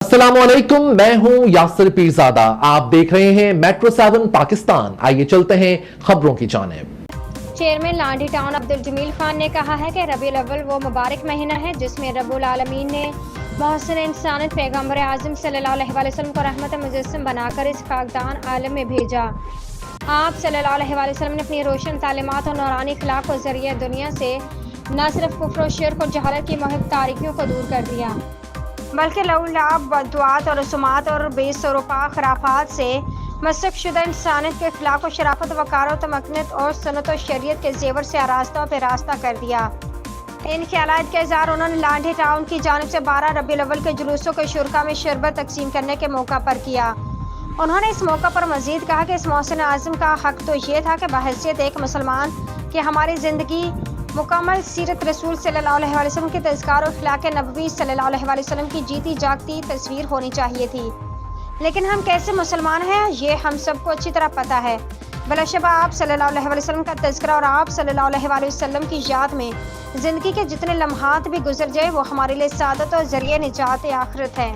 अस्सलाम वालेकुम, मैं हूं यासिर पीरजादा। आप देख रहे हैं मेट्रो 7 पाकिस्तान। आइए चलते हैं खबरों की जानिब। चेयरमैन लांडी टाउन अब्दुल जमील खान ने कहा है कि रबीउल अव्वल वो मुबारक महीना है जिसमें रब्बुल आलमीन ने मोहसिन इंसानियत पैगम्बर आज़म सल्लल्लाहु अलैहि वसल्लम को रहमत मुजस्सम बनाकर इस खाकदान आलम में भेजा। आप सल्लल्लाहु अलैहि वसल्लम ने अपनी रोशन तालीमात और नूरानी अखलाक को ज़रिए दुनिया से न सिर्फ कुफ्र और शिर्क और जहालत की मुहिब तारीकियों को दूर कर दिया, बल्कि लौलाब बद्दुआत और रसूमात और बेसरोपा खराफात से मसक शुदा इंसानियत के अखलाक और शराफत वकार और तमक्नत और सुन्नत और शरीयत के जेवर से आरास्ता पे रास्ता कर दिया। इन ख्यालात के इज़हार उन्होंने लांडी टाउन की जानिब से 12 रबीउल अव्वल के जुलूसों के शुरका में शरबत तकसीम करने के मौका पर किया। उन्होंने इस मौका पर मजीद कहा कि इस मोहसिन आज़म का हक तो ये था कि बहैसियत एक मुसलमान कि हमारी ज़िंदगी मुकम्मल सीरत रसूल सल्लल्लाहु अलैहि वसल्लम के तज़किरा और अखलाक नबवी सल्लल्लाहु अलैहि वसल्लम की जीती जागती तस्वीर होनी चाहिए थी। लेकिन हम कैसे मुसलमान हैं ये हम सबको अच्छी तरह पता है। बिलाशुबा आप सल्लल्लाहु अलैहि वसल्लम का तज़किरा और आप सल्लल्लाहु अलैहि वसल्लम की याद में ज़िंदगी के जितने लम्हात भी गुजर जाए वो हमारे लिए सादत और ज़रिए निजात आखिरत है।